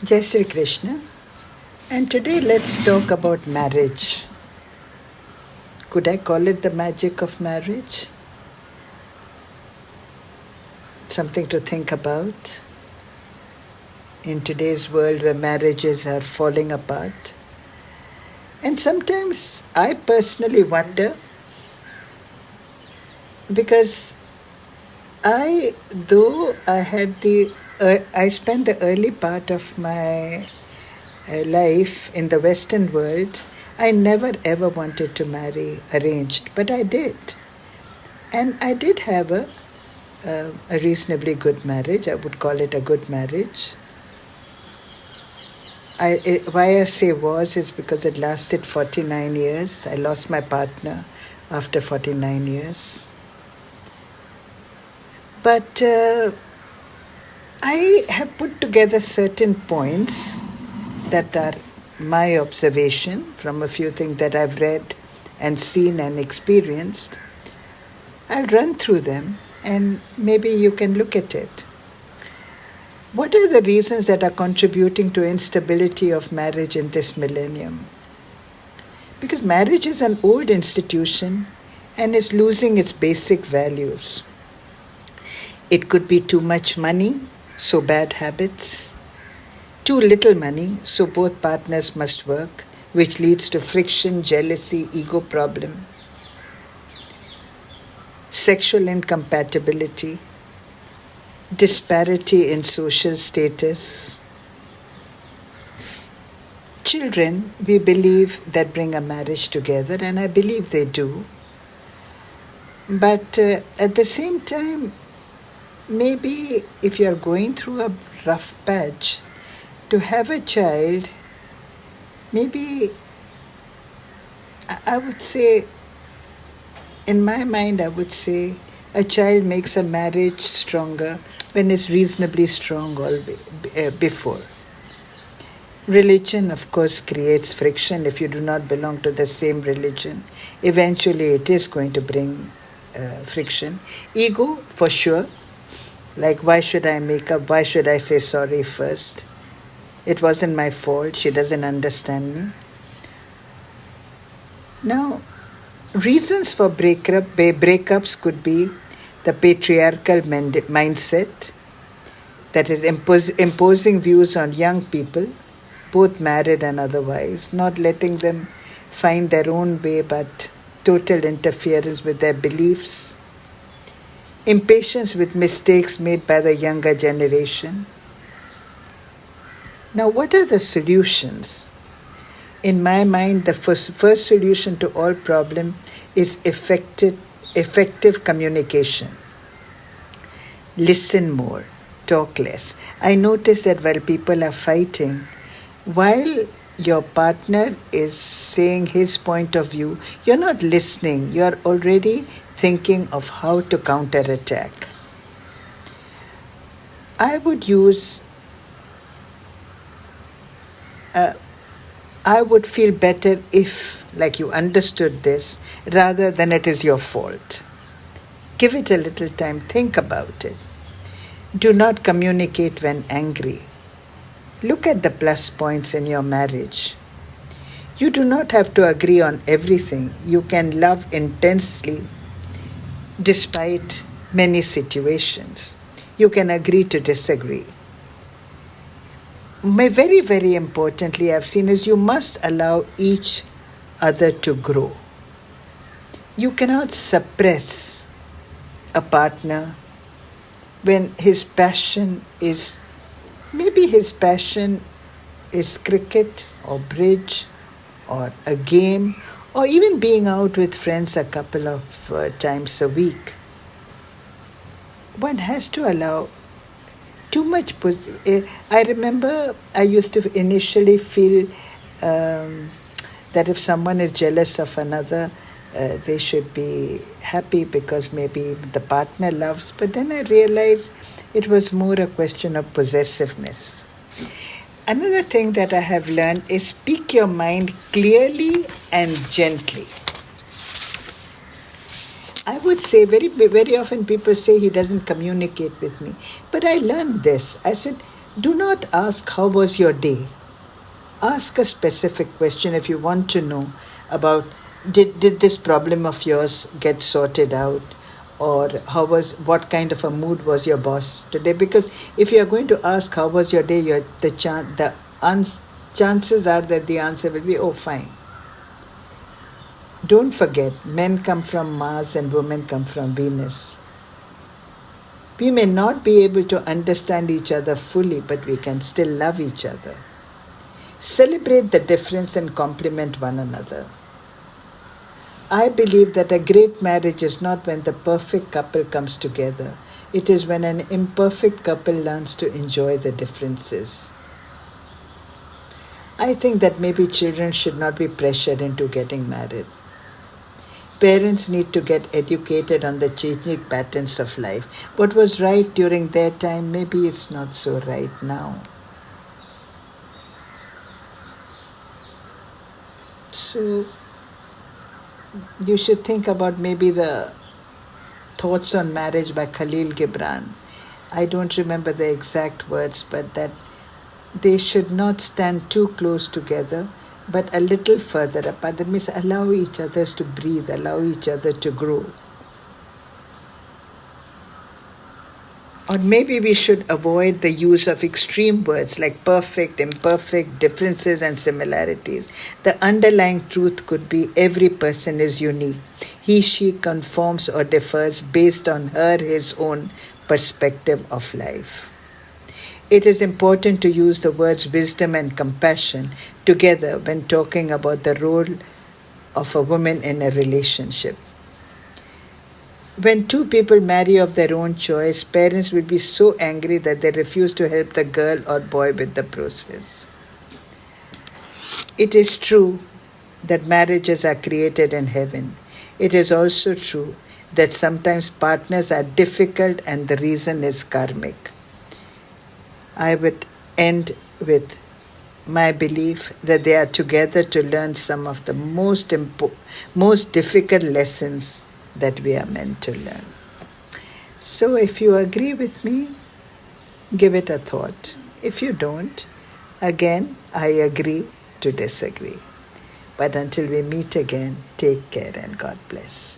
Jai Sri Krishna. And today let's talk about marriage. Could I call it the magic of marriage? Something to think about in today's world where marriages are falling apart. And sometimes I personally wonder, because I spent the early part of my life in the Western world, I never ever wanted to marry arranged, but I did. And I did have a reasonably good marriage. I would call it a good marriage. Why I say was is because it lasted 49 years. I lost my partner after 49 years. But I have put together certain points that are my observation from a few things that I've read and seen and experienced. I'll run through them and maybe you can look at it. What are the reasons that are contributing to instability of marriage in this millennium? Because marriage is an old institution and is losing its basic values. It could be too much money, so bad habits. Too little money, so both partners must work, which leads to friction, jealousy, ego problem. Sexual incompatibility. Disparity in social status. Children, we believe, that bring a marriage together, and I believe they do. But at the same time, maybe if you are going through a rough patch, to have a child, maybe I would say, in my mind, I would say a child makes a marriage stronger when it's reasonably strong before. Religion, of course, creates friction. If you do not belong to the same religion, eventually it is going to bring friction. Ego, for sure. Like, why should I make up? Why should I say sorry first? It wasn't my fault. She doesn't understand me. Now, reasons for breakups could be the patriarchal mindset, that is imposing views on young people, both married and otherwise, not letting them find their own way but total interference with their beliefs. Impatience with mistakes made by the younger generation. Now, what are the solutions? In my mind, the first solution to all problems is effective communication. Listen more, talk less. I notice that while people are fighting, while your partner is saying his point of view, you're not listening. You're already thinking of how to counterattack. I would feel better if, like, you understood this rather than it is your fault. Give it a little time. Think about it. Do not communicate when angry. Look at the plus points in your marriage. You do not have to agree on everything. You can love intensely despite many situations. You can agree to disagree. Very, very importantly, I've seen is you must allow each other to grow. You cannot suppress a partner when his passion is, maybe his passion is cricket or bridge or a game or even being out with friends a couple of times a week. One has to allow too much. I remember I used to initially feel that if someone is jealous of another, they should be happy because maybe the partner loves. But then I realized it was more a question of possessiveness. Another thing that I have learned is speak your mind clearly and gently. I would say very, very often people say he doesn't communicate with me. But I learned this. I said, Do not ask, "How was your day?" Ask a specific question if you want to know about, did this problem of yours get sorted out, or what kind of a mood was your boss today? Because if you are going to ask how was your day, chances are that the answer will be, oh, fine. Don't forget, men come from Mars and women come from Venus. We may not be able to understand each other fully, but we can still love each other. Celebrate the difference and compliment one another. I believe that a great marriage is not when the perfect couple comes together. It is when an imperfect couple learns to enjoy the differences. I think that maybe children should not be pressured into getting married. Parents need to get educated on the changing patterns of life. What was right during their time, maybe it's not so right now. So you should think about maybe the Thoughts on Marriage by Khalil Gibran. I don't remember the exact words, but that they should not stand too close together, but a little further apart. That means allow each other to breathe, allow each other to grow. Or maybe we should avoid the use of extreme words like perfect, imperfect, differences, and similarities. The underlying truth could be every person is unique. He, she conforms or differs based on her, his own perspective of life. It is important to use the words wisdom and compassion together when talking about the role of a woman in a relationship. When two people marry of their own choice, parents will be so angry that they refuse to help the girl or boy with the process. It is true that marriages are created in heaven. It is also true that sometimes partners are difficult and the reason is karmic. I would end with my belief that they are together to learn some of the most difficult lessons that we are meant to learn. So if you agree with me, give it a thought. If you don't, again, I agree to disagree. But until we meet again, take care and God bless.